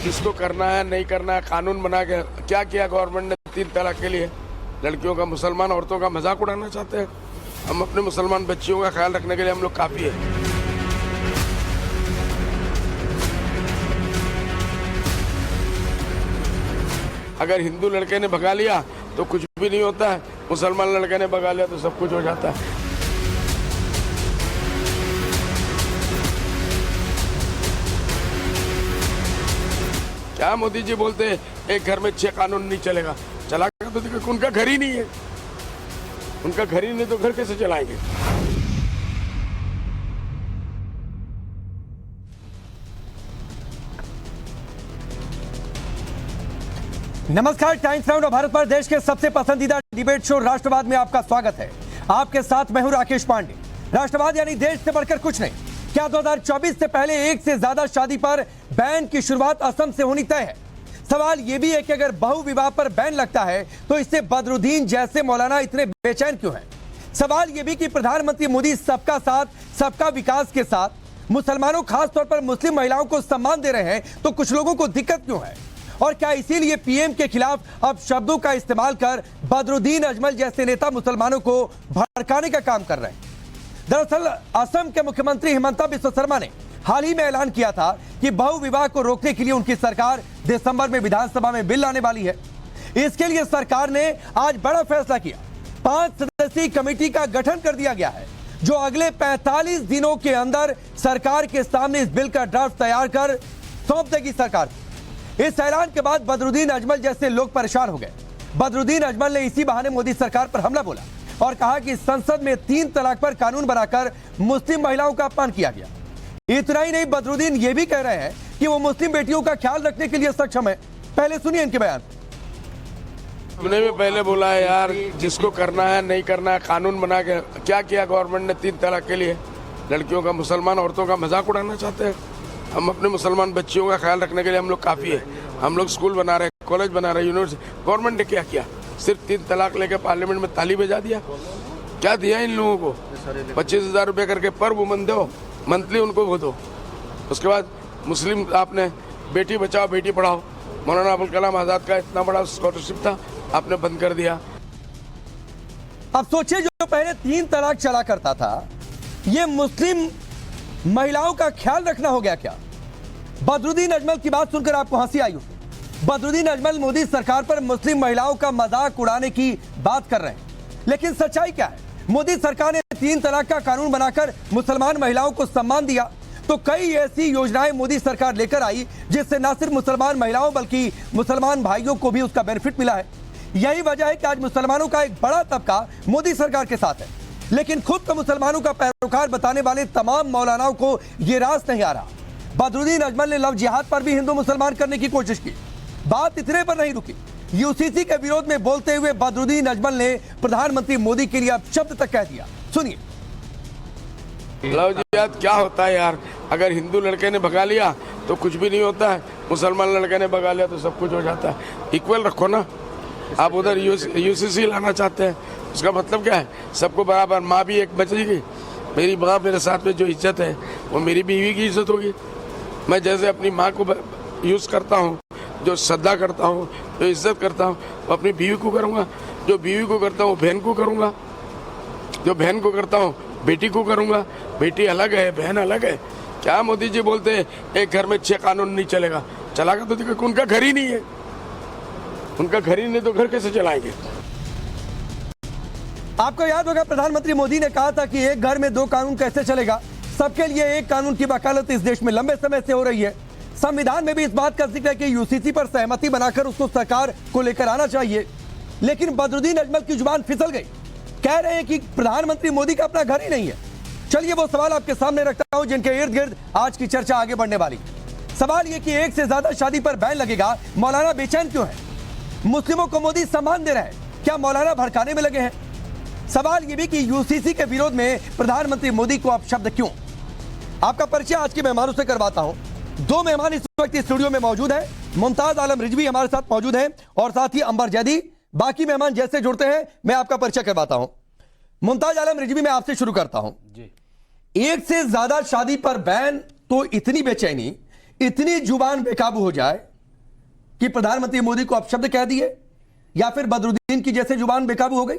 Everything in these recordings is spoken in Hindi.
किसको करना है नहीं करना है, कानून बना के क्या किया गवर्नमेंट ने 3 तलाक के लिए? लड़कियों का, मुसलमान औरतों का मजाक उड़ाना चाहते हैं। हम अपने मुसलमान बच्चियों का ख्याल रखने के लिए हम लोग काफ़ी है। अगर हिंदू लड़के ने भगा लिया तो कुछ भी नहीं होता है, मुसलमान लड़के ने भगा लिया तो सब कुछ हो जाता है। क्या मोदी जी बोलते हैं एक घर में 6 कानून नहीं चलेगा? चलाएगा तो देखो, उनका घर ही नहीं है। उनका घर ही नहीं तो घर कैसे चलाएंगे? नमस्कार, टाइम्स नाउ भारत पर देश के सबसे पसंदीदा डिबेट शो राष्ट्रवाद में आपका स्वागत है। आपके साथ मैं हूं राकेश पांडे। राष्ट्रवाद यानी देश से बढ़कर कुछ नहीं। क्या 2024 से पहले एक से ज्यादा शादी पर बैन की शुरुआत असम से होनी तय है? सवाल यह भी है कि अगर बहु विवाह पर बैन लगता है तो इससे बदरुद्दीन जैसे मौलाना इतने बेचैन क्यों हैं? सवाल यह भी कि प्रधानमंत्री मोदी सबका साथ सबका विकास के साथ मुसलमानों, खासतौर पर मुस्लिम महिलाओं को सम्मान दे रहे हैं तो कुछ लोगों को दिक्कत क्यों है? और क्या इसीलिए पीएम के खिलाफ अब शब्दों का इस्तेमाल कर बदरुद्दीन अजमल जैसे नेता मुसलमानों को भड़काने का काम कर रहे हैं? दरअसल असम के मुख्यमंत्री हिमंता बिस्वा शर्मा ने हाल ही में ऐलान किया था कि बहु विवाह को रोकने के लिए उनकी सरकार दिसंबर में विधानसभा में बिल लाने वाली है। इसके लिए सरकार ने आज बड़ा फैसला किया। 5 सदस्यीय कमेटी का गठन कर दिया गया है जो अगले 45 दिनों के अंदर सरकार के सामने इस बिल का ड्राफ्ट तैयार कर सौंप देगी सरकार को। इस ऐलान के बाद बदरुद्दीन अजमल जैसे लोग परेशान हो गए। बदरुद्दीन अजमल ने इसी बहाने मोदी सरकार पर हमला बोला और कहा कि संसद में 3 तलाक पर कानून बनाकर मुस्लिम महिलाओं का अपमान किया गया। इतना ही नहीं, बदरुद्दीन ये भी कह रहे हैं कि वो मुस्लिम बेटियों का ख्याल रखने के लिए सक्षम है। पहले सुनिए इनके बयान। हमने भी पहले बोला है यार, जिसको करना है नहीं करना है, कानून बना के क्या किया गवर्नमेंट ने 3 तलाक के लिए? लड़कियों का, मुसलमान औरतों का मजाक उड़ाना चाहते हैं। हम अपने मुसलमान बच्चियों का ख्याल रखने के लिए हम लोग काफ़ी है। हम लोग स्कूल बना रहे हैं, कॉलेज बना रहे हैं, यूनिवर्सिटी। गवर्नमेंट ने क्या किया? सिर्फ 3 तलाक लेके पार्लियामेंट में ताली बजा दिया। क्या दिया इन लोगों को? 25,000 रुपये करके पर वुमन दो, मंथली उनको वो दो। उसके बाद मुस्लिम आपने बेटी बचाओ बेटी पढ़ाओ, मौलाना अबुल कलाम आज़ाद का इतना बड़ा स्कॉलरशिप था, आपने बंद कर दिया। अब सोचिए, जो पहले 3 तलाक चला करता था, ये मुस्लिम महिलाओं का ख्याल रखना हो गया क्या? बदरुद्दीन अजमल की बात सुनकर आपको हंसी आई होगी। बदरुद्दीन अजमल मोदी सरकार पर मुस्लिम महिलाओं का मजाक उड़ाने की बात कर रहे हैं, लेकिन सच्चाई क्या है? मोदी सरकार ने 3 तलाक का कानून बनाकर मुसलमान महिलाओं को सम्मान दिया, तो कई ऐसी योजनाएं मोदी सरकार लेकर आई जिससे न सिर्फ मुसलमान महिलाओं बल्कि मुसलमान भाइयों को भी उसका बेनिफिट मिला है। यही वजह है कि आज मुसलमानों का एक बड़ा तबका मोदी सरकार के साथ है, लेकिन खुद को मुसलमानों का पैरोकार बताने वाले तमाम मौलानाओं को यह रास नहीं आ रहा। बदरुद्दीन अजमल ने लव जिहाद पर भी हिंदू मुसलमान करने की कोशिश की। बात इतने पर नहीं रुकी, यूसीसी के विरोध में बोलते हुए बदरुद्दीन अजमल ने प्रधानमंत्री मोदी के लिए अब शब्द तक कह दिया। सुनिए। लव जिहाद क्या होता है यार? अगर हिंदू लड़के ने भगा लिया तो कुछ भी नहीं होता है, मुसलमान लड़के ने भगा लिया तो सब कुछ हो जाता है। इक्वल रखो ना। आप उधर यूसीसी लाना चाहते हैं, उसका मतलब क्या है? सबको बराबर। माँ भी एक बचेगी। मेरी माँ मेरे साथ में जो इज्जत है वो मेरी बीवी की इज्जत होगी। मैं जैसे अपनी माँ को यूज़ करता हूँ, जो श्रद्धा करता हूँ, जो इज्जत करता हूँ, वो अपनी बीवी को करूँगा। जो बीवी को करता हूँ बहन को करूँगा। जो बहन को करता हूँ बेटी को करूँगा। बेटी अलग है, बहन अलग है। क्या मोदी जी बोलते हैं एक घर में 6 कानून नहीं चलेगा? चलाएगा तो देखो, उनका घर ही नहीं है। उनका घर ही नहीं तो घर कैसे चलाएंगे? आपको याद होगा प्रधानमंत्री मोदी ने कहा था कि एक घर में 2 कानून कैसे चलेगा? सबके लिए एक कानून की वकालत इस देश में लंबे समय से हो रही है। संविधान में भी इस बात का जिक्र है कि यूसीसी पर सहमति बनाकर उसको सरकार को लेकर आना चाहिए। लेकिन बदरुद्दीन अजमल की जुबान फिसल गई। कह रहे हैं कि प्रधानमंत्री मोदी का अपना घर ही नहीं है। चलिए वो सवाल आपके सामने रखता हूं जिनके इर्द गिर्द आज की चर्चा आगे बढ़ने वाली। सवाल यह कि एक से ज्यादा शादी पर बैन लगेगा, मौलाना बेचैन क्यों है? मुस्लिमों को मोदी सम्मान दे रहे हैं, क्या मौलाना भड़काने में लगे हैं? सवाल यह भी कि यूसीसी के विरोध में प्रधानमंत्री मोदी को अब शब्द क्यों? आपका परिचय आज के मेहमानों से करवाता हूं। 2 मेहमान इस वक्त स्टूडियो में मौजूद हैं। मुमताज आलम रिजवी हमारे साथ मौजूद हैं और साथ ही अंबर जैदी। बाकी मेहमान जैसे जुड़ते हैं मैं आपका परिचय करवाता हूं। मुमताज आलम रिजवी, मैं आपसे शुरू करता हूं जी। एक से ज्यादा शादी पर बैन, तो इतनी बेचैनी, इतनी जुबान बेकाबू हो जाए, कि प्रधानमंत्री मोदी को अपशब्द कह दिए, या फिर बदरुद्दीन की जैसे जुबान बेकाबू हो गई?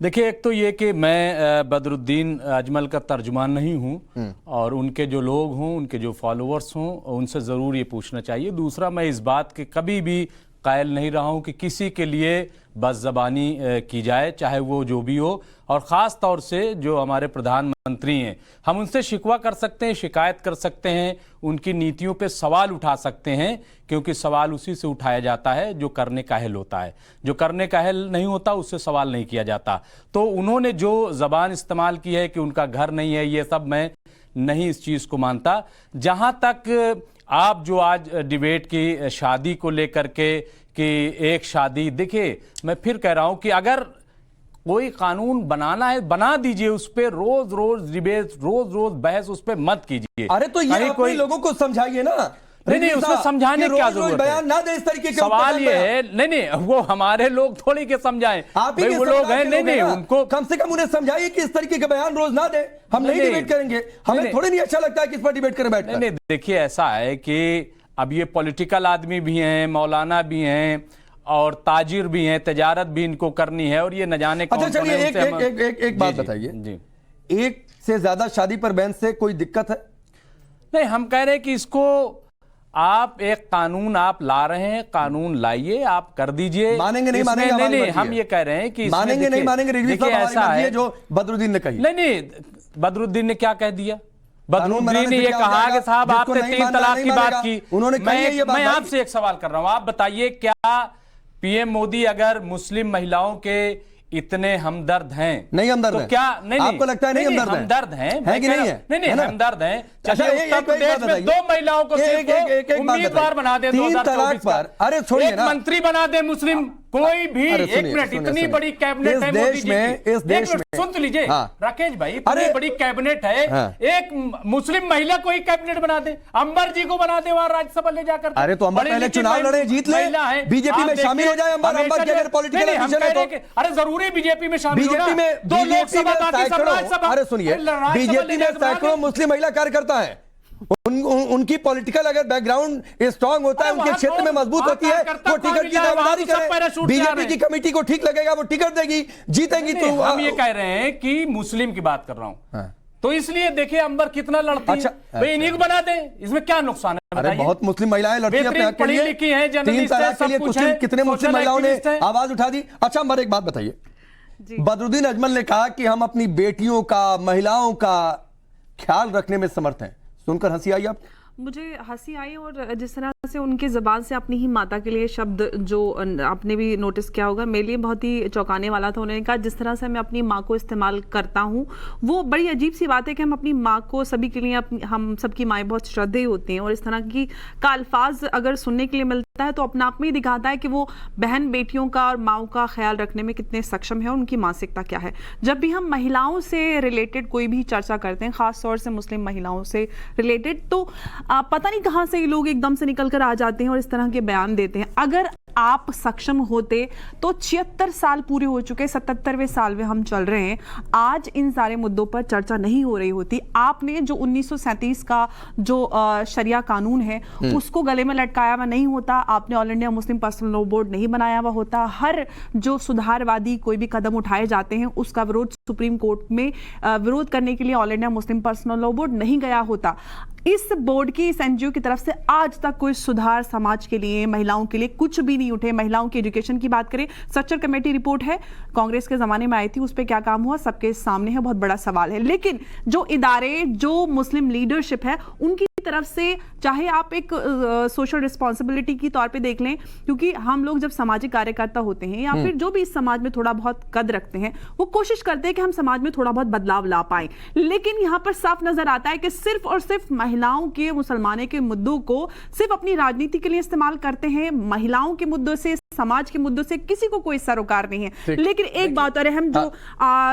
देखिए, एक तो ये कि मैं बदरुद्दीन अजमल का तर्जुमान नहीं हूं और उनके जो लोग हों, उनके जो फॉलोअर्स हों, उनसे ज़रूर ये पूछना चाहिए। दूसरा, मैं इस बात के कभी भी कायल नहीं रहा हूं कि किसी के लिए बदज़बानी की जाए, चाहे वो जो भी हो, और ख़ास तौर से जो हमारे प्रधानमंत्री हैं, हम उनसे शिकवा कर सकते हैं, शिकायत कर सकते हैं, उनकी नीतियों पे सवाल उठा सकते हैं, क्योंकि सवाल उसी से उठाया जाता है जो करने का अहल होता है। जो करने का अहल नहीं होता उससे सवाल नहीं किया जाता। तो उन्होंने जो ज़बान इस्तेमाल की है कि उनका घर नहीं है, ये सब मैं नहीं इस चीज़ को मानता। जहाँ तक आप जो आज डिबेट की शादी को लेकर के कि एक शादी, देखिए मैं फिर कह रहा हूं कि अगर कोई कानून बनाना है बना दीजिए, उस पर रोज रोज डिबेट, रोज रोज बहस उस पर मत कीजिए। अरे तो ये कोई लोगों को समझाइए ना। नहीं, उसमें समझाने की क्या जरूरत है? बयान ना दे इस तरीके के। सवाल ये है, नहीं, वो हमारे लोग थोड़ी के समझाएं, आप ही वो लोग हैं, नहीं, उनको कम से कम उन्हें समझाइए कि इस तरीके के बयान रोज ना दे। हम नहीं डिबेट करेंगे, हमें थोड़ी नहीं अच्छा लगता है कि इस पर डिबेट करें बैठकर। नहीं, देखिए ऐसा है कि अब ये पॉलिटिकल आदमी भी हैं, मौलाना भी हैं और ताजिर भी हैं, तजारत भी इनको करनी है, और ये न जाने कौन। अच्छा चलिए, एक बात बताइए जी, एक से ज्यादा शादी पर बैन से कोई दिक्कत है? नहीं, हम कह रहे हैं कि इसको आप एक कानून आप ला रहे हैं, कानून लाइए, आप कर दीजिए। मानेंगे नहीं मानेंगे? नहीं, हम ये कह रहे हैं कि मानेंगे नहीं मानेंगे? देखिए ऐसा है जो बदरुद्दीन ने कही। नहीं, बदरुद्दीन ने क्या कह दिया? बदरुद्दीन ने ये कहा कि साहब आपने 3 तलाक की बात की। उन्होंने मैं आपसे एक सवाल कर रहा हूं, आप बताइए, क्या पीएम मोदी अगर मुस्लिम महिलाओं के इतने हमदर्द हैं, नहीं हमदर्द तो क्या नहीं आपको लगता है नहीं हमदर्द हैं? है कि नहीं है? नहीं, हमदर्द हैं। उत्तर प्रदेश में 2 महिलाओं को उम्मीदवार बना दे 2024 पर। अरे छोड़िए ना, मंत्री बना दे मुस्लिम, कोई भी। एक मिनट, इतनी बड़ी कैबिनेट है मोदी जी की। इस देश में सुन तो लीजिए राकेश भाई, इतनी बड़ी कैबिनेट है, एक मुस्लिम महिला को ही कैबिनेट बना दे, अंबर जी को बना दे वहां राज्यसभा ले जाकर। अरे तो अंबर पहले चुनाव लड़े, जीत ले, बीजेपी में शामिल हो जाए अंबर की अगर पॉलिटिकल एम्बिशन है तो। अरे जरूरी बीजेपी में शामिल बीजेपी में 2 लोकसभा बाकी सब राज्यसभा। अरे सुनिए, बीजेपी में सैकड़ों मुस्लिम महिला कार्यकर्ता है, उनकी पॉलिटिकल अगर बैकग्राउंड स्ट्रांग होता है, उनके क्षेत्र में मजबूत होती है, वो टिकट की दावेदारी करें। बीजेपी की कमेटी को ठीक लगेगा, वो टिकट देगी, जीतेंगी। तो हम ये कह रहे हैं कि मुस्लिम की बात कर रहा हूं, तो इसलिए देखिए अंबर कितना लड़ती है। भाई इन्हीं को बना दें, इसमें क्या नुकसान है? अरे बहुत मुस्लिम महिलाएं लड़ती हैं अपने हक के लिए, 3 तलाक के लिए कितने मुस्लिम महिलाओं ने आवाज उठा दी। अच्छा अंबर, एक बात बताइए, बदरुद्दीन अजमल ने कहा कि हम अपनी बेटियों का, महिलाओं का ख्याल रखने में समर्थ हैं। सुनकर हंसी आई आपको? मुझे हंसी आई, और जिस तरह से उनकी ज़बान से अपनी ही माता के लिए शब्द, जो आपने भी नोटिस किया होगा, मेरे लिए बहुत ही चौंकाने वाला था। उन्होंने कहा जिस तरह से मैं अपनी माँ को इस्तेमाल करता हूँ, वो बड़ी अजीब सी बात है कि हम अपनी माँ को, सभी के लिए हम सबकी माएँ बहुत श्रद्धेय होती हैं, और इस तरह की का अल्फाज अगर सुनने के लिए मिलता है तो अपने आप में ही दिखाता है कि वो बहन बेटियों का और माओ का ख्याल रखने में कितने सक्षम है और उनकी मानसिकता क्या है। जब भी हम महिलाओं से रिलेटेड कोई भी चर्चा करते हैं, खास तौर से मुस्लिम महिलाओं से रिलेटेड, तो पता नहीं कहां से ये लोग एकदम से निकल कर आ जाते हैं और इस तरह के बयान देते हैं। अगर आप सक्षम होते तो 76 साल पूरे हो चुके, 77वें साल में हम चल रहे हैं, आज इन सारे मुद्दों पर चर्चा नहीं हो रही होती। आपने जो 1937 का जो शरिया कानून है उसको गले में लटकाया हुआ नहीं होता, आपने all India Muslim personal law board नहीं बनाया हुआ होता, हर जो सुधारवादी कोई भी कदम उठाए जाते हैं उसका विरोध सुप्रीम कोर्ट में विरोध करने के लिए all India Muslim personal law board नहीं गया होता। इस बोर्ड की, इस एनजीओ की तरफ से आज तक कोई सुधार समाज के लिए, महिलाओं के लिए कुछ भी नहीं उठे। महिलाओं की एजुकेशन की बात करें, स्ट्रक्चर कमेटी रिपोर्ट है, कांग्रेस के जमाने में आई थी, उस पर क्या काम हुआ सबके सामने है, बहुत बड़ा सवाल है। लेकिन जो इदारे, जो मुस्लिम लीडरशिप है, उनकी तरफ से, चाहे आप एक सोशल रिस्पॉन्सिबिलिटी की तौर पे देख लें, क्योंकि हम लोग जब सामाजिक कार्यकर्ता होते हैं या फिर जो भी इस समाज में थोड़ा बहुत कद रखते हैं, वो कोशिश करते हैं कि हम समाज में थोड़ा बहुत बदलाव ला पाए। लेकिन यहां पर साफ नजर आता है कि सिर्फ और सिर्फ महिलाओं के, मुसलमानों के मुद्दों को सिर्फ अपनी राजनीति के लिए इस्तेमाल करते हैं, महिलाओं के मुद्दों से समाज के मुद्दों से किसी को कोई सरोकार नहीं है। लेकिन एक बात और हम जो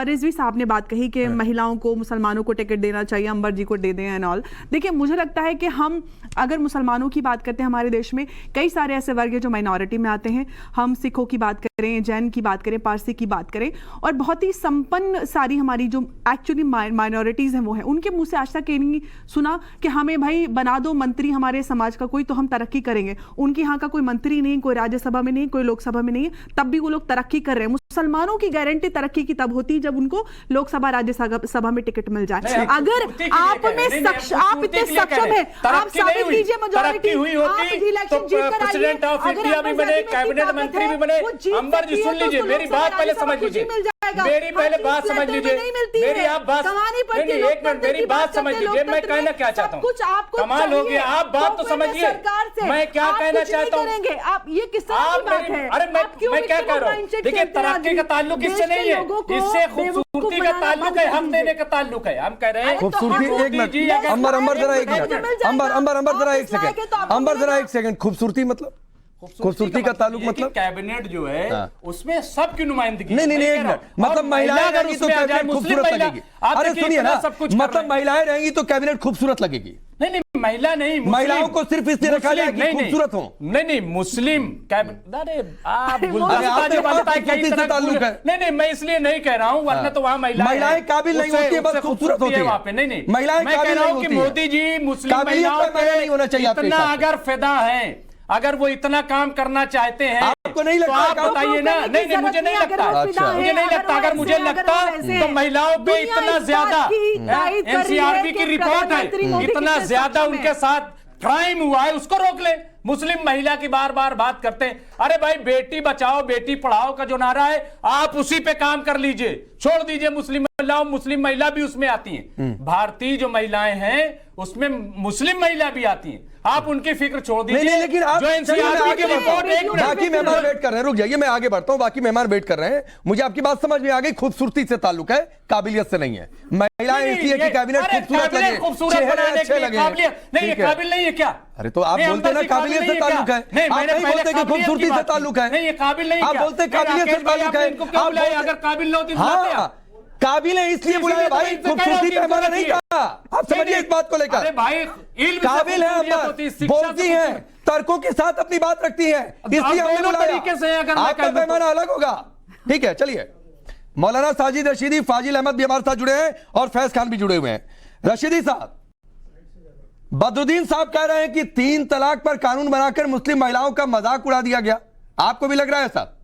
रिजवी साहब ने बात कही कि महिलाओं को, मुसलमानों को टिकट देना चाहिए, अंबर जी को दे दें एंड ऑल। देखिए, मुझे लगता है कि हम अगर मुसलमानों की बात करते हैं, हमारे देश में कई सारे ऐसे वर्ग हैं जो माइनॉरिटी में आते हैं। हम सिखों की बात करें, जैन की बात करें, पारसी की बात करें, और बहुत ही संपन्न सारी हमारी जो एक्चुअली माइनॉरिटीज हैं वो हैं। उनके मुंह से आज तक ये नहीं सुना कि हमें भाई बना दो मंत्री हमारे समाज का कोई, तो हम तरक्की करेंगे। उनके यहाँ का कोई मंत्री नहीं, कोई राज्यसभा में नहीं, कोई लोकसभा में नहीं है, तब भी वो लोग तरक्की कर रहे हैं। मुसलमानों की गारंटी तरक्की की तब होती है जब उनको लोकसभा राज्यसभा में टिकट मिल जाए। अगर आप में आप इतने सक्षम है, आप साबित कीजिए मेजॉरिटी हुई होती तो प्रेसिडेंट ऑफ इंडिया भी बने, कैबिनेट मंत्री भी बने। अंबर जी सुन लीजिए, मेरी बात पहले समझ लीजिए, मेरी पहले बात समझ लीजिए, मेरी आप बात नहीं, एक मिनट मेरी बात समझ लीजिए। मैं कहना क्या चाहता हूँ, कमाल हो गया, आप बात तो समझिए मैं क्या कहना चाहता हूँ। आप ये किस तरह की बात है? अरे मैं क्या कह रहा हूँ, देखिए तरक्की का ताल्लुक इससे नहीं है, इससे खूबसूरती का ताल्लुक है, हम देने का ताल्लुक है। हम कह रहे हैं खूबसूरती, एक मिनट अंबर जरा एक मिनट, अंबर जरा एक सेकंड, अंबर जरा एक सेकंड, खूबसूरती मतलब खूबसूरती का ताल्लुक मतलब कैबिनेट जो है उसमें सबकी नुमाइंदगी। नहीं एक मिनट, मतलब महिलाएं रहेंगी तो कैबिनेट खूबसूरत लगेगी। अरे सुनिए ना, मतलब महिलाएं रहेंगी तो कैबिनेट खूबसूरत लगेगी। नहीं महिला नहीं, महिलाओं को सिर्फ इसलिए रखा गया कि खूबसूरत हो। नहीं मुस्लिम कैबिनेट, अरे आप ताल्लुक है। नहीं मैं इसलिए नहीं कह रहा हूँ, वरना तो वहाँ महिलाएं काबिल नहीं होती है, बस खूबसूरत होती है वहाँ पे। नहीं महिलाएं कह रहा हूँ कि मोदी जी मुस्लिम महिलाओं पे इतना अगर फिदा है, अगर वो इतना काम करना चाहते हैं, आपको नहीं लगता? तो आप बताइए ना। नहीं मुझे नहीं लगता, मुझे नहीं लगता। अगर मुझे लगता तो महिलाओं पे इतना ज्यादा, एनसीआरबी की रिपोर्ट है, इतना ज्यादा उनके साथ क्राइम हुआ है, उसको रोक ले। मुस्लिम महिला की बार बार बात करते हैं, अरे भाई बेटी बचाओ बेटी पढ़ाओ का जो नारा है, आप उसी पे काम कर लीजिए, छोड़ दीजिए मुस्लिम महिलाओं। मुस्लिम महिला भी उसमें आती हैं, भारतीय जो महिलाएं हैं उसमें मुस्लिम महिला भी आती हैं, आप उनकी फिक्र छोड़ दीजिए। नहीं, लेकिन आप जो एनसीआरबी की रिपोर्ट, बाकी मेहमान वेट कर रहे हैं, रुक जाइए मैं आगे बढ़ता हूं, बाकी मेहमान वेट कर रहे हैं। मुझे आपकी बात समझ में आ गई, खूबसूरती से ताल्लुक है, काबिलियत से नहीं है। महिलाएं इसलिए कि कैबिनेट खूबसूरत लगे, खूबसूरत बनाने के लिए नहीं है, काबिल नहीं है क्या? अरे तो आप बोलते हैं ना काबिलियत से ताल्लुक है, आप नहीं बोलते कि खूबसूरती से ताल्लुक है। नहीं ये काबिल नहीं, आप बोलते काबिलियत से ताल्लुक है। अगर काबिल हो तो काबिल है इसलिए बुलाया भाई, खूबसूरती पे हमारा नहीं कहा। आप समझिए इस बात को लेकर, अरे भाई काबिल है, अंबर बोलती हैं, तर्कों के साथ अपनी बात रखती है, इसलिए हमने बुलाया। आपका पैमाना अलग होगा, ठीक है। चलिए, मौलाना साजिद रशीदी, फाजिल अहमद भी हमारे साथ जुड़े हैं और फैज खान भी जुड़े हुए हैं। रशीदी साहब, बदरुद्दीन साहब कह रहे हैं कि 3 तलाक पर कानून बनाकर मुस्लिम महिलाओं का मजाक उड़ा दिया गया, आपको भी लग रहा है साहब?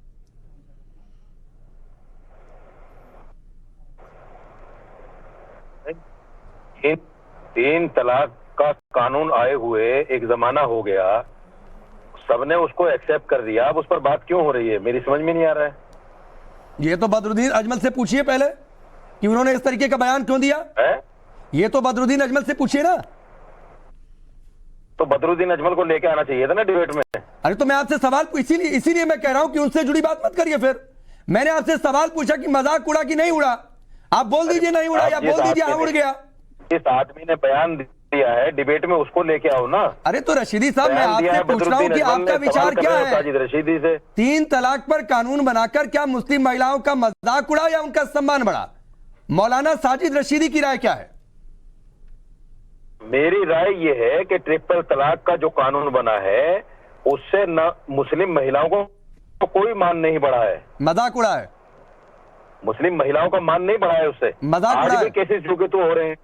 तीन तलाक का कानून आए हुए एक जमाना हो गया, सबने उसको एक्सेप्ट कर दिया, अब उस पर बात क्यों हो रही है, मेरी समझ में नहीं आ रहा है। ये तो बदरुद्दीन अजमल से पूछिए पहले कि उन्होंने इस तरीके का बयान क्यों दिया है? ये तो बदरुद्दीन अजमल से पूछिए ना। तो बदरुद्दीन अजमल को लेके आना चाहिए था ना डिबेट में। अरे तो मैं आपसे सवाल इसीलिए मैं कह रहा हूं कि उनसे जुड़ी बात मत करिए। फिर मैंने आपसे सवाल पूछा कि मजाक उड़ा कि नहीं उड़ा, आप बोल दीजिए नहीं उड़ा या बोल दीजिए हाँ उड़ गया। इस आदमी ने बयान दिया है डिबेट में, उसको लेके आओ ना। अरे तो रशीदी साहब, मैं आपसे पूछ रहा हूं कि आपका विचार क्या है साजिद रशीदी से? 3 तलाक पर कानून बनाकर क्या मुस्लिम महिलाओं का मजाक उड़ा या उनका सम्मान बढ़ा? मौलाना साजिद रशीदी की राय क्या है? मेरी राय यह है कि ट्रिपल तलाक का जो कानून बना है उससे न मुस्लिम महिलाओं को तो कोई मान नहीं बढ़ा है, मजाक उड़ा है। मुस्लिम महिलाओं का मान नहीं बढ़ा है उससे, मजाक उड़ा आज भी है। केसेस जो के तो हो रहे हैं,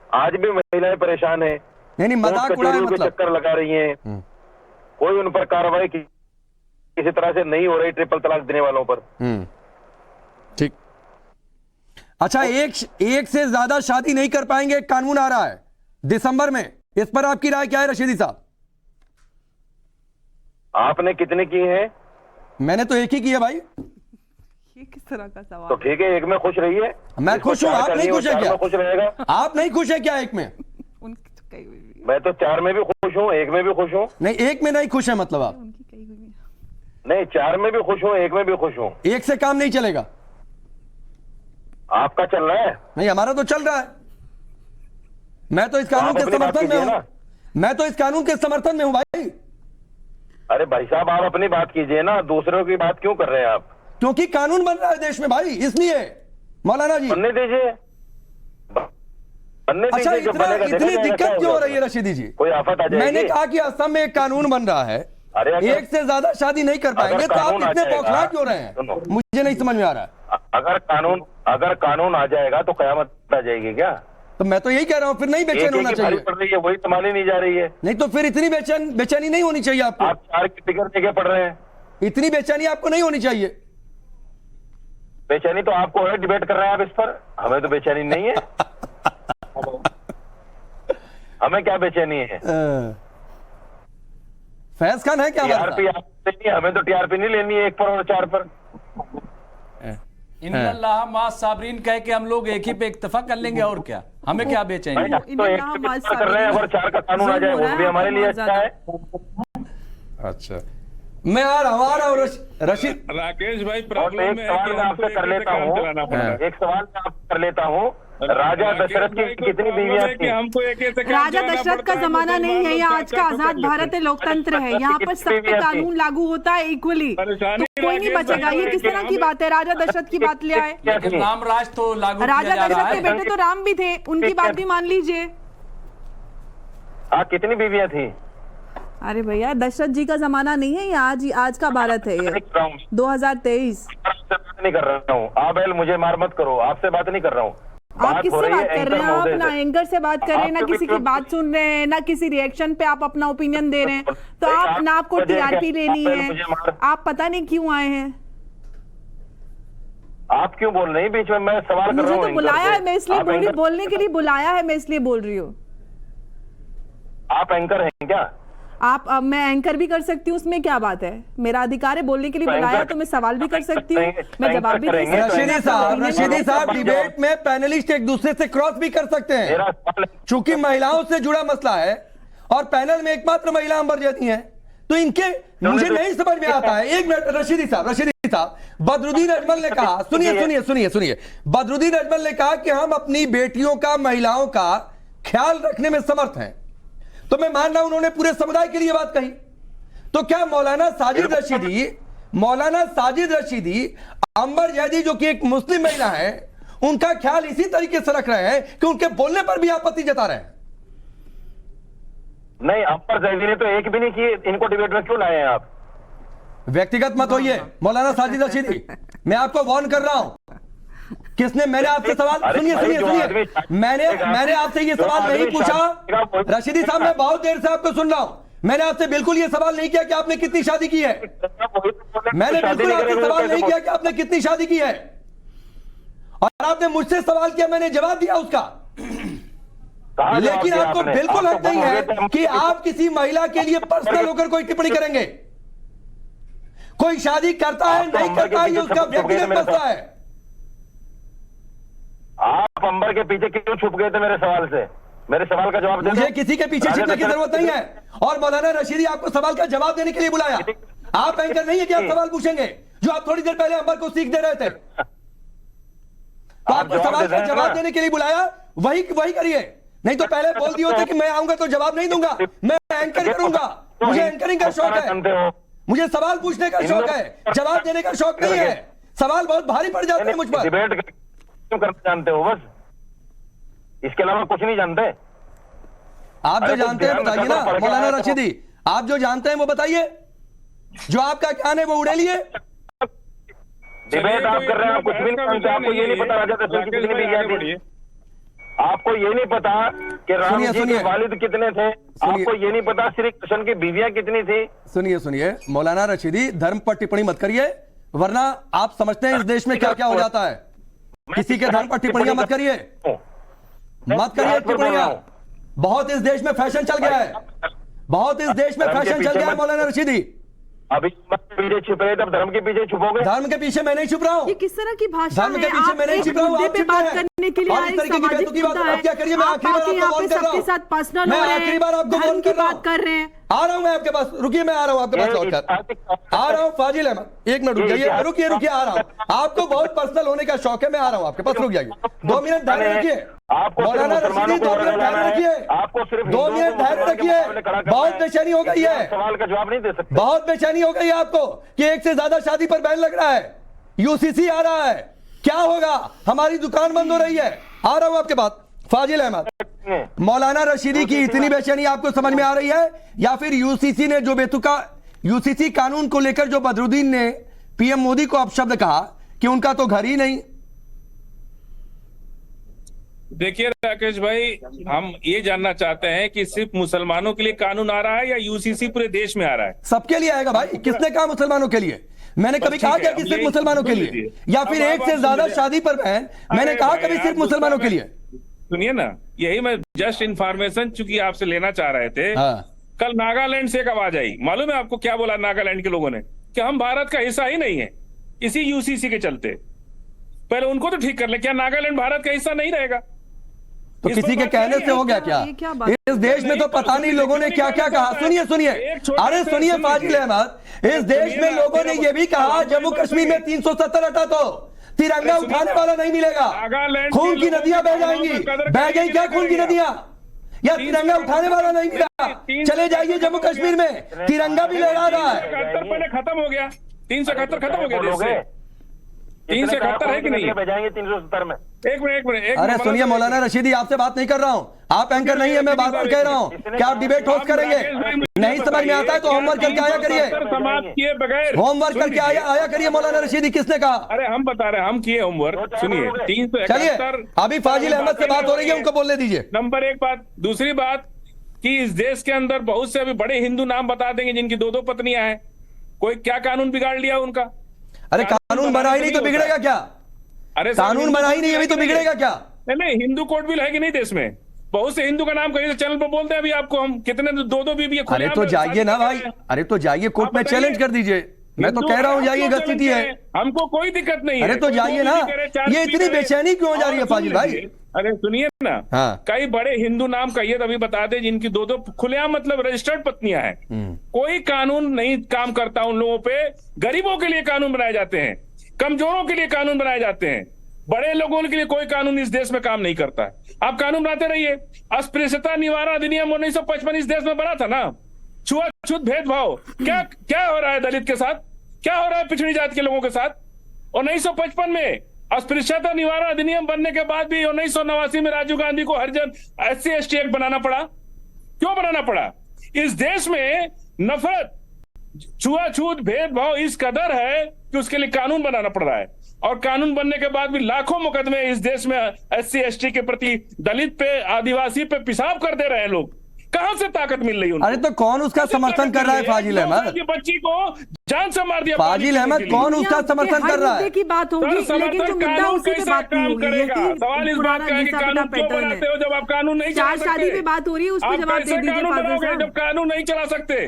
आज भी महिलाएं परेशान हैं, नहीं मजाक उड़ा है मतलब चक्कर लगा रही हैं, कोई उन पर कार्रवाई किसी तरह से नहीं हो रही ट्रिपल तलाक देने वालों पर। ठीक, अच्छा, एक से ज्यादा शादी नहीं कर पाएंगे, कानून आ रहा है दिसंबर में, इस पर आपकी राय क्या है रशीदी साहब? आपने कितने की हैं? मैंने तो एक ही की है भाई। ये किस तरह का सवाल? तो ठीक है, एक में खुश रहिए। मैं खुश हूं, आप नहीं खुश है क्या? खुश रहेगा, आप नहीं खुश है क्या एक में? उनकी तो कही हुई, मैं तो 4 में भी खुश हूँ, एक में भी खुश हूँ। नहीं, एक में नहीं खुश है मतलब आप? उनकी कही हुई। नहीं, 4 में भी खुश हूँ, एक में भी खुश हूँ। एक से काम नहीं चलेगा? आपका चल रहा है? नहीं, हमारा तो चल रहा है। मैं तो इस कानून के समर्थन में हूं, मैं तो इस कानून के समर्थन में हूं भाई। अरे भाई साहब, आप अपनी बात कीजिए ना, दूसरों की बात क्यों कर रहे हैं आप? क्योंकि कानून बन रहा है देश में भाई, इसलिए मौलाना जी। बनने दीजिए, बनने अच्छा, दीजिए, जो बनेगा इतनी देखा दिक्कत जाएगा, क्यों हो क्या रही है होगा? रशीदी जी? कोई आफत आ मैंने जाएगी? कहा कि असम में एक कानून बन रहा है, अरे अगर- एक से ज्यादा शादी नहीं कर पाएंगे, तो आप कानून आ इतने जाएगा- बौखला क्यों रहे सुनो। हैं? मुझे नहीं समझ में आ रहा है। अगर कानून आ जाएगा तो कयामत आ जाएगी क्या? तो मैं तो यही कह रहा हूँ, फिर नहीं एक बेचैन होना की चाहिए। भारी पड़ रही है, वही संभाली नहीं जा रही है। नहीं तो फिर इतनी बेचैनी नहीं होनी चाहिए आपको। आप 4 की टिकट लेके पड़ रहे हैं। इतनी बेचैनी आपको नहीं होनी चाहिए। बेचैनी तो आपको है, डिबेट कर रहे हैं आप इस पर, हमें तो बेचैनी नहीं है। हमें क्या बेचैनी है? फैज खान है क्या हमारे टीआरपी साथ? आप लेनी है, हमें तो टीआरपी नहीं लेनी है 1 पर और 4 पर। इन्नल्लाह मा साबरीन कह के हम लोग एक ही पे इक्तफा कर लेंगे, और क्या, हमें क्या बेचेंगे? भाई, आप तो 1 पे कर रहे हैं, अगर 4 का कानून आ जाए वो भी हमारे लिए अच्छा है। अच्छा, मैं आ रहा हूँ रशीद। राकेश भाई, और प्रॉब्लम एक में है सवाल कि मैं हमको आपसे कर एक लेता काम हूँ, चलाना पड़ेगा। एक सवाल मैं आपसे कर लेता हूँ, राजा राकेश दशरथ की भाई को कितनी प्रॉब्लम बीवियां है कि थी? हमको एक ऐसे काम राजा चलाना दशरथ पड़ता का है, जमाना नहीं है, ये आज का आजाद भारत है, लोकतंत्र है, यहाँ पर सब पे कानून लागू होता है इक्वली, तो परेशानी कोई नहीं राकेश बचेगा। भाई ये किस तरह की बात है? राजा दशरथ की बात ले आए। क्या लेकिन थी? राम राज तो लागू किया राजा जा रहा दशरथ के है। बेटे तो राम भी थे, उनकी बात भी मान लीजिए। कितनी बीवियां थी? अरे भैया, दशरथ जी का जमाना नहीं है ये, आज का भारत है ये, 2023। आपसे बात नहीं कर रहा हूँ, आप मुझे मार मत करो, आपसे बात नहीं कर रहा हूँ। आप किससे बात कर रहे हैं? आप एंकर ना महोदय एंकर से बात कर रहे हैं, ना आपके किसी की भी- बात सुन रहे हैं, ना किसी रिएक्शन पे आप अपना ओपिनियन दे रहे हैं। तो आप ना, आपको मुझे टीआरपी क्या- लेनी आप है, मुझे मार- आप पता नहीं क्यों आए हैं। आप क्यों बोल रही हैं बीच में? मैं सवाल कर मुझे रहा हूँ तो एंकर बुलाया से। है, मैं इसलिए आप बोल रही हूँ, एंकर- बोलने के लिए बुलाया है, मैं इसलिए बोल रही हूँ। आप एंकर हैं क्या? आप, अब मैं एंकर भी कर सकती हूँ, उसमें क्या बात है? मेरा अधिकार है, बोलने के लिए तो बुलाया एंकर- तो मैं सवाल भी कर सकती हूँ, एंकर मैं जवाब भी दे करेंगे। सकती हूँ। रशीदी साहब, डिबेट में पैनलिस्ट एक दूसरे से क्रॉस भी कर सकते हैं। मेरा सवाल है- चूंकि महिलाओं से जुड़ा मसला है और पैनल में एकमात्र महिला अंबर जाती हैं, तो इनके मुझे नहीं समझ में आता है। एक मिनट रशीदी साहब, बदरुद्दीन अजमल ने कहा, सुनिए, बदरुद्दीन अजमल ने कहा कि हम अपनी बेटियों का, महिलाओं का ख्याल रखने में समर्थ हैं। तो मैं मान रहा हूं उन्होंने पूरे समुदाय के लिए बात कही। तो क्या मौलाना साजिद रशीदी अंबर जैदी, जो कि एक मुस्लिम महिला है, उनका ख्याल इसी तरीके से रख रहे हैं कि उनके बोलने पर भी आपत्ति जता रहे हैं? नहीं, अंबर जैदी ने तो एक भी नहीं की, इनको डिबेट में क्यों लाए हैं आप? व्यक्तिगत मत होइए मौलाना साजिद रशीदी, मैं आपको वार्न कर रहा हूं। किसने, मैंने आपसे सवाल, अरे सुनिए, भाई, जो आदमी- मैंने आपसे ये जो सवाल नहीं आदमी पूछा। शादी का- रशीदी साहब, मैं बहुत देर से आपको सुन रहा हूं। मैंने आपसे बिल्कुल ये सवाल नहीं किया कि आपने कितनी शादी की है। मैंने बिल्कुल आपसे सवाल नहीं किया कि आपने कितनी शादी की है, और आपने मुझसे सवाल किया, मैंने जवाब दिया उसका। लेकिन आपको बिल्कुल हक नहीं है कि आप किसी महिला के लिए पर्सनल होकर कोई टिप्पणी करेंगे। कोई शादी करता है नहीं करता है, ये उसका व्यक्तिगत मसला है। आप अंबर के पीछे क्यों छुप गए थे मेरे सवाल से? मेरे सवाल का जवाब दे दो। मुझे किसी के पीछे छिपने की जरूरत नहीं है, और मौलाना रशीदी आपको सवाल का जवाब देने के लिए बुलाया। आप एंकर नहीं है कि आप सवाल पूछेंगे, जो आप थोड़ी देर पहले अंबर को सीख दे रहे थे। तो आपको सवाल का जवाब देने के लिए बुलाया, वही करिए। नहीं तो पहले बोल दिए होते कि मैं आऊंगा तो जवाब नहीं दूंगा, मैं एंकर करूंगा। मुझे एंकरिंग का शौक है, मुझे सवाल पूछने का शौक है, जवाब देने का शौक नहीं है। सवाल बहुत भारी पड़ जाते हैं मुझ पर। डिबेट क्यों करना जानते हो? बस इसके अलावा कुछ नहीं जानते। आप जो अरे तो जानते हैं ध्यान बताइए रखो, ना पढ़ के मौलाना आया तो- रशीदी, आप जो जानते हैं वो बताइए। जो आपका ज्ञान है वो उड़ेलिए। डिबेट आप कर रहे हैं, आप कुछ भी नहीं जानते। आपको ये नहीं पता राजा दशरथ की कितनी बीवियां थी? आपको ये नहीं पता कि राम जी सुनिए। के वालिद कितने थे? आपको ये नहीं पता श्री कृष्ण की बीवियां कितनी थी? सुनिए मौलाना रशीदी, धर्म पर टिप्पणी मत करिए, वरना आप समझते हैं इस देश में क्या क्या हो जाता है। किसी के धर्म पर टिप्पणियां मत करिए, टिप्पणियां। बहुत इस देश में फैशन चल गया है, बहुत इस देश में फैशन चल गया है मौलाना रशीदी। अभी पीछे छुप रहे, तब धर्म के पीछे छुपोगे? धर्म के पीछे मैं नहीं छुप रहा हूं। ये किस तरह की भाषा धर्म के है? पीछे आप मैं नहीं एक छिप रहा हूं, मुद्दे आप पे छिपे बात हैं। करने के लिए और आए, इस तरीके की सामाजिक बेतुकी बात मुद्दा आप क्या करिए, मैं आप आखिरी बार आके आपको यहाँ वार्न पे कर रहा सबके हूं। साथ पर्सनल मैं हो रहे आखिरी बार हैं, आपको धर्म वार्न की कर रहा बात कर रहे हैं। आ रहा हूं मैं आपके पास, रुकिए मैं आ रहा हूं आपके पास लौटकर आ रहा हूं। फाजिल अहमद, एक मिनट रुक जाइए, रुकिए रुकिए आ रहा हूं। आपको बहुत पर्सनल होने का शौक है, मैं आ रहा हूं आपके पास, रुक जाइए 2 मिनट धैर्य रखिए। मौलाना रशीदी 2 मिनट धैर्य रखिए, आपको सिर्फ 2 मिनट धैर्य रखिए। बहुत बेचैनी हो गई है, सवाल का जवाब नहीं दे सकते। बहुत बेचैनी हो गई है आपको कि एक से ज्यादा शादी पर बैन लग रहा है, यूसीसी आ रहा है, क्या होगा, हमारी दुकान बंद हो रही है। आ रहा हूं आपके पास फाजिल अहमद। मौलाना रशीदी की इतनी बेचैनी आपको समझ में आ रही है, या फिर यूसीसी ने जो बेतुका यूसीसी कानून को लेकर जो बदरुद्दीन ने पीएम मोदी को अपशब्द कहा कि उनका तो घर ही नहीं। देखिए राकेश भाई, हम ये जानना चाहते हैं कि सिर्फ मुसलमानों के लिए कानून आ रहा है या यूसीसी पूरे देश में आ रहा है? सबके लिए आएगा भाई, किसने कहा मुसलमानों के लिए? मैंने कभी कहा क्या कि सिर्फ मुसलमानों के लिए, या फिर एक से ज्यादा शादी पर बैन? मैंने कहा कभी सिर्फ मुसलमानों के लिए? सुनिए ना, यही मैं जस्ट इंफॉर्मेशन चूंकि आपसे लेना चाह रहे थे। हाँ। कल नागालैंड से एक आवाज आई, मालूम है आपको क्या बोला नागालैंड के लोगों ने? कि हम भारत का हिस्सा ही नहीं है, इसी यूसीसी के चलते। पहले उनको तो ठीक कर ले, क्या नागालैंड भारत का हिस्सा नहीं रहेगा? तो किसी के कहने से हो गया क्या? इस देश में तो पता नहीं लोगों ने क्या क्या कहा। सुनिए सुनिए, अरे सुनिए फाजिल अहमद, इस देश में लोगों ने यह भी कहा जम्मू कश्मीर में 370 हटा दो, तिरंगा उठाने वाला नहीं मिलेगा, खून की नदियां बह जाएंगी। बह गई क्या खून की नदियां? या तिरंगा उठाने वाला नहीं मिला? चले जाइए जम्मू कश्मीर में, तिरंगा भी लहरा रहा है। 371 पहले खत्म हो गया, 371 खत्म हो गया देश से। 371 है कि नहीं? बजाएंगे 370 में। एक मिनट अरे सुनिए मौलाना रशीदी, आपसे बात नहीं कर रहा हूं, आप एंकर नहीं है, मैं बार बार कह रहा हूं, क्या आप डिबेट होस्ट करेंगे? नहीं समझ में आता है तो होमवर्क करके आया करिए, समाप्त किए बगैर होमवर्क करके आया करिए। मौलाना रशीदी किसने कहा? अरे हम बता रहे हैं, हम किए होमवर्क। सुनिए, 371। अभी फाजिल अहमद से बात हो रही है, उनको बोलने दीजिए। नंबर 1 बात। दूसरी बात कि इस देश के अंदर बहुत से अभी बड़े हिंदू नाम बता देंगे जिनकी 2-2 पत्नियां हैं। कोई क्या कानून बिगाड़ लिया उनका? अरे कानून बना ही नहीं तो बिगड़ेगा क्या? अरे कानून बना ही नहीं, अभी तो बिगड़ेगा क्या? नहीं, हिंदू कोर्ट बिल है कि नहीं देश में? बहुत से हिंदू का नाम कहीं चैनल पर बोलते हैं अभी आपको, हम कितने 2-2 बीवी। अरे तो जाइए ना भाई, अरे तो जाइए कोर्ट में चैलेंज कर दीजिए। मैं तो कह रहा हूँ जाइए, गलती है, हमको कोई दिक्कत नहीं है। अरे तो जाइए ना, ये इतनी बेचैनी क्यों हो जा रही है फाजिल भाई? अरे सुनिए ना, हाँ। कई बड़े हिंदू नाम कहिए तभी बता दे जिनकी 2-2 खुलेआम मतलब रजिस्टर्ड पत्नियां हैं। कोई कानून नहीं काम करता उन लोगों पे। गरीबों के लिए कानून बनाए जाते हैं, कमजोरों के लिए कानून बनाए जाते हैं, बड़े लोगों के लिए कोई कानून इस देश में काम नहीं करता है। आप कानून बनाते रहिए। अस्पृश्यता निवारण अधिनियम 1955 इस देश में बना था ना, छुआछूत भेदभाव। क्या हो रहा है दलित के साथ, क्या हो रहा है पिछड़ी जाति के लोगों के साथ? 1955 में अस्पृश्यता निवारण अधिनियम बनने के बाद भी 1989 में राजीव गांधी को हरिजन SC/ST एक्ट बनाना पड़ा। क्यों बनाना पड़ा? इस देश में नफरत, छुआछूत, भेदभाव इस कदर है कि उसके लिए कानून बनाना पड़ रहा है। और कानून बनने के बाद भी लाखों मुकदमे इस देश में SC/ST के प्रति, दलित पे, आदिवासी पे पेशाब कर दे रहे हैं लोग। कहां से ताकत मिल रही है उनको? अरे तो कौन उसका समर्थन कर रहा है फाजिल अहमद? बच्ची को जान से मार दिया फाजिल अहमद, कौन उसका समर्थन कर रहा है? की बात होगी, लेकिन जो मुद्दा उसी पे बात नहीं होगी। सवाल इस बात का है कि कानून क्यों बनाते हो जब आप कानून नहीं चला सकते? शादी पे बात हो रही है, उस पर जवाब दे दीजिए फाजिल साहब। जब कानून नहीं चला सकते,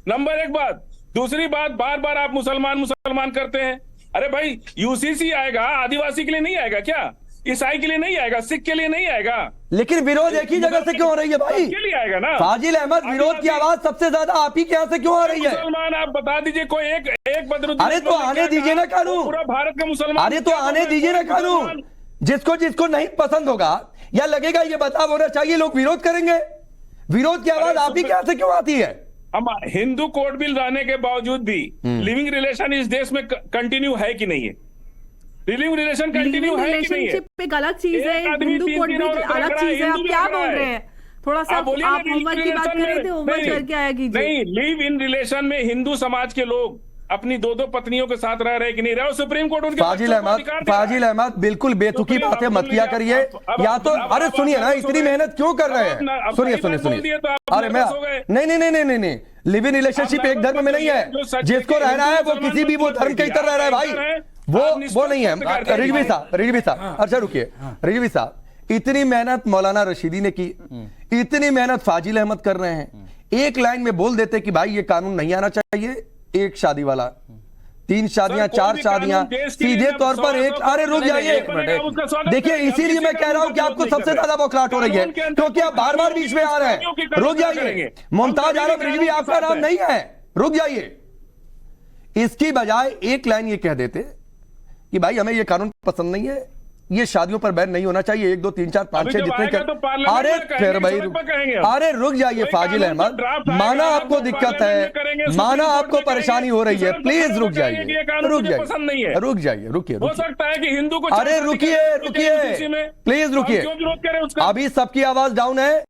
नंबर 1 बात। दूसरी बात, बार बार आप मुसलमान करते हैं। अरे भाई, यूसीसी आएगा, आदिवासी के लिए नहीं आएगा क्या? ईसाई के लिए नहीं आएगा? सिख के लिए नहीं आएगा? लेकिन विरोध एक ही जगह से क्यों हो रही है भाई? के लिए आएगा ना फाजिल अहमद, विरोध की आवाज सबसे ज्यादा आप ही के यहाँ से क्यों आ रही है? मुसलमान आप बता दीजिए कोई एक बदरुद्दीन। अरे तो आने दीजिए ना कानून, पूरा भारत का मुसलमान। अरे तो आने दीजिए ना कानून। जिसको नहीं पसंद होगा या लगेगा ये बदलाव होना चाहिए, लोग विरोध करेंगे। विरोध की आवाज आप ही के यहाँ से क्यों आती है? हम हिंदू कोर्ट बिल रहने के बावजूद भी लिविंग रिलेशन इस देश में कंटिन्यू है कि नहीं है? लिविंग रिलेशन कंटिन्यू है कि नहीं है? रिलेशनशिप एक अलग चीज है, हिंदू कोर्ट बिल अलग चीज है। आप क्या बोल रहे हैं? थोड़ा सा आप होमवर्क की बात कर रहे थे, होमवर्क करके आया कीजिए। नहीं, लिव इन रिलेशन में हिंदू समाज के लोग अपनी 2-2 पत्नियों के साथ रह रहे कि नहीं रहे? सुप्रीम कोर्ट उनके फाजिल अहमद बिल्कुल बेतुकी बातें मत किया करिए। या तो अरे सुनिए ना, इतनी मेहनत क्यों कर रहे हैं? सुनिए। अरे मैं नहीं, लिव इन रिलेशनशिप एक धर्म में नहीं है। जिसको रहना है वो किसी भी वो धर्म के इतर रह रहा है भाई, वो नहीं है। रिजवी साहब, अच्छा रुकिए। रिजवी साहब, इतनी मेहनत मौलाना रशीदी ने की, इतनी मेहनत फाजिल अहमद कर रहे हैं, एक लाइन में बोल देते कि भाई ये कानून नहीं आना चाहिए, एक शादी वाला 3 शादियां, सर, 4 कोई भी शादियां, कानून देश के लिए सीधे ना तौर पर एक, अरे रुक जाइए, उसका स्वागत देखिए करेंगे। इसीलिए हम मैं किसी कह रहा हूं कि कानून आपको का सबसे ज्यादा बौखलाहट हो रही है, कानून के अंदर क्योंकि आप बार बार बीच में आ रहे कानून की हैं। रुक जाइए, करेंगे। मुमताज हम आलम कभी भी रिजवी कानून आपका के नाम साथ नहीं है, रुक जाइए। इसकी बजाय एक लाइन ये कह देते कि भाई हमें ये कानून पसंद नहीं है, ये शादियों पर बैन नहीं होना चाहिए, 1 2 3 4 5 अभी 6 जब जितने आएगा तो पार्लियामेंट अरे में कहेंगे, फिर भाई सड़क पर कहेंगे हम। अरे रुक जाइए कोई फाजिल कानून का अहमद, ड्राफ्ट आएगा, माना हम आपको तो दिक्कत पार्लियामेंट में करेंगे, है, सुप्रीम माना कोर्ट आपको में करेंगे, परेशानी हो रही है, सड़क पर प्लीज खड़े रुक होकर कहेंगे जाइए, कि ये कानून रुक मुझे पसंद नहीं है। जाइए, रुक जाइए, रुकिए हो रुकिए, सकता है कि हिंदू को अरे रुकिए रुकिए, प्लीज रुकिए, क्यों विरोध करें उसका? अभी सबकी आवाज डाउन है,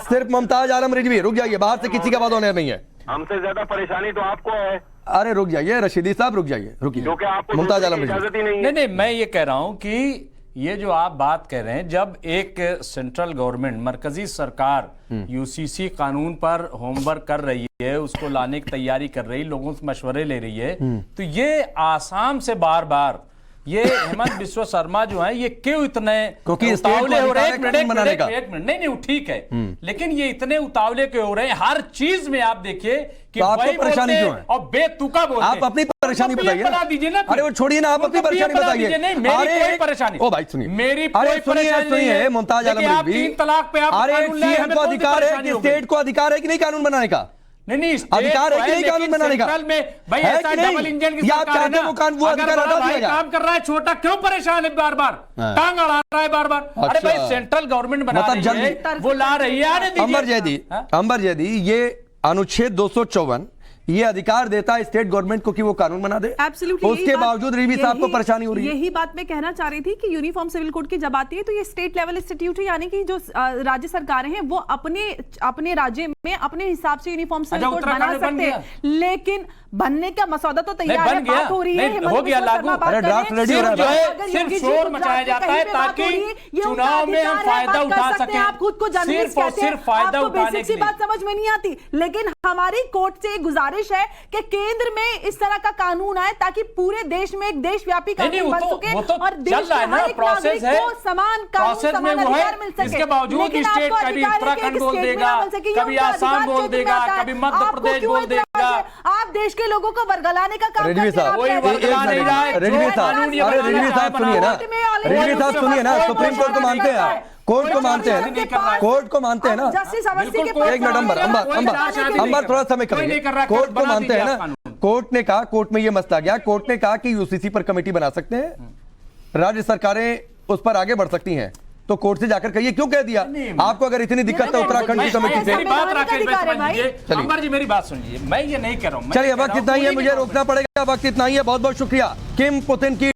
सिर्फ मुमताज आलम रिजवी, रुक जाइए, बाहर से किसी की आवाज होने नहीं है। हमसे ज्यादा परेशानी तो आपको है, अरे रुक जाइए रशीदी साहब, रुक जाइए, रुकिए, क्योंकि आपको मुमताज दूसरे आलम की रिजवी, इजाजत ही नहीं है। नहीं नहीं, मैं ये कह रहा हूं कि ये जो आप बात कह रहे हैं, जब एक सेंट्रल गवर्नमेंट, मरकजी सरकार यूसीसी कानून पर होमवर्क कर रही है, उसको लाने की तैयारी कर रही, लोगों से मशवरे ले रही है, तो ये आसाम से बार बार ये हेमंत बिस्वा शर्मा जो है, ये क्यों इतने क्योंकि स्टेट को उतावले हो रहे हैं? अधिकार है कानून बनाने का। एक मिनट, नहीं नहीं, ठीक है, लेकिन ये इतने उतावले क्यों हो रहे हैं? हर चीज में आप देखिए कि तो आपको वही परेशानी बोलते क्यों है? और बेतुका बोलते आप अपनी परेशानी उनको बताइए PM ना। बना दीजिए ना। अरे वो छोड़िए ना, आप अपनी उनको PM परेशानी बना बताइए। दीजिए। नहीं, मेरी अरे कोई परेशानी, ओ भाई सुनिए, मेरी अरे कोई परेशानी नहीं सुनिए है। मुमताज आलम देखिए, आप रिजवी, 3 तलाक पे आप अरे कानून लाए, सीएम हमें को कौन सी अधिकार है परेशानी कि हो गई? स्टेट को अधिकार है कि नहीं कानून बनाने का? नहीं, अधिकार है कि नहीं कानून बनाने का? सेंट्रल में भाई है ऐसा कि नहीं? डबल इंजन की या आप सरकार है चाहते हैं ना, वो कानून, वो अगर अधिकार बड़ा हटा भाई दिया जाए? काम कर रहा है, छोटा क्यों परेशान है बार बार, टांग अड़ा रहा है बार बार? अरे अच्छा। भाई सेंट्रल गवर्नमेंट बना मतलब रही जल्दी है, वो ला रही है, आने दीजिए। अंबर जैदी, ये अनुच्छेद 254 ये अधिकार देता है स्टेट गवर्नमेंट को कि वो कानून बना दे। Absolutely, उसके यही बात- बावजूद रिजवी साहब को परेशानी हो रही है। यही बात मैं कहना चाह रही थी कि यूनिफॉर्म सिविल कोड की जब आती है तो ये स्टेट लेवल इंस्टीट्यूट है, यानी कि जो राज्य सरकारें हैं वो अपने राज्य में अपने हिसाब से यूनिफॉर्म सिविल कोड उत्तराखंड बना में बन सकते हैं, लेकिन बनने का मसौदा तो तैयार बन है, गया। बात हो रही है, नहीं, हेमंत हो गया बिस्वा लागू। शर्मा बात अरे कर रहे ड्राफ्ट हैं। रेडी हो रहा है। जो है अगर सिर्फ योगी जी शोर गुजरात मचाया में जाता कहीं है पे बात ताकि हो रही है, ये उनका चुनाव में हम अधिकार है, फायदा बात कर उठा सकते हैं, सकें। आप खुद को जर्नलिस्ट सिर्फ और कहते हैं, सिर्फ फायदा आपको उठाने बेसिक के सी लिए। बात समझ में नहीं आती, लेकिन हमारी कोर्ट से एक गुजारिश है कि केंद्र में इस तरह का कानून आए ताकि पूरे देश में एक देशव्यापी नहीं, कानून बन वो सके तो और चल देश रहा के है ना, हर एक प्रोसेस नागरिक है। को समान कानून, प्रोसेस में समान वो है, अधिकार मिल सके। इसके बावजूद लेकिन स्टेट आपको कभी अधिकार है कि उत्तराखंड एक बोल स्टेट में देगा, ना बन सके, ये कभी उनका आसाम अधिकार बोल क्षेत्र में देगा, आता है। कभी मध्य आपको प्रदेश क्यों बोल इतराज देगा। है? आप देश के लोगों को वर्गलाने का काम रिजवी करते हैं, साहब, आप कोई कहते हैं वर्गला नहीं रहा है, रिजवी जो साहब, कानून ये अरे बनाना रिजवी साहब चाहे सुनिए ना, बनाओ। रिजवी साहब सुनिए ना, सुप्रीम कोर्ट को मानते हैं आप, कोर्ट को मानते हैं, कोर्ट को मानते हैं ना। जस्टिस अवस्थी के बिल्कुल, पास एक मिनट अंबर थोड़ा समय कोई नहीं करेंगे। कर रहा, कोर्ट को बना मानते दीजिए हैं आप ना, कानून। कोर्ट ने कहा, कोर्ट में ये मसला गया, कोर्ट ने कहा कि यूसीसी पर कमेटी बना सकते हैं, राज्य सरकारें उस पर आगे बढ़ सकती हैं, तो कोर्ट से जाकर कहिए, क्यों कह दिया आपको? अगर इतनी दिक्कत है उत्तराखंड की कमेटी से, मेरी बात संवैधानिक राकेश अधिकार है भाई भाई। समझिए, अंबर जी मेरी बात सुनिए, मैं ये नहीं कह रहा हूँ। चलिए वक्त इतना ही है, मुझे रोकना पड़ेगा, वक्त इतना ही है, बहुत बहुत शुक्रिया। किम पुतिन की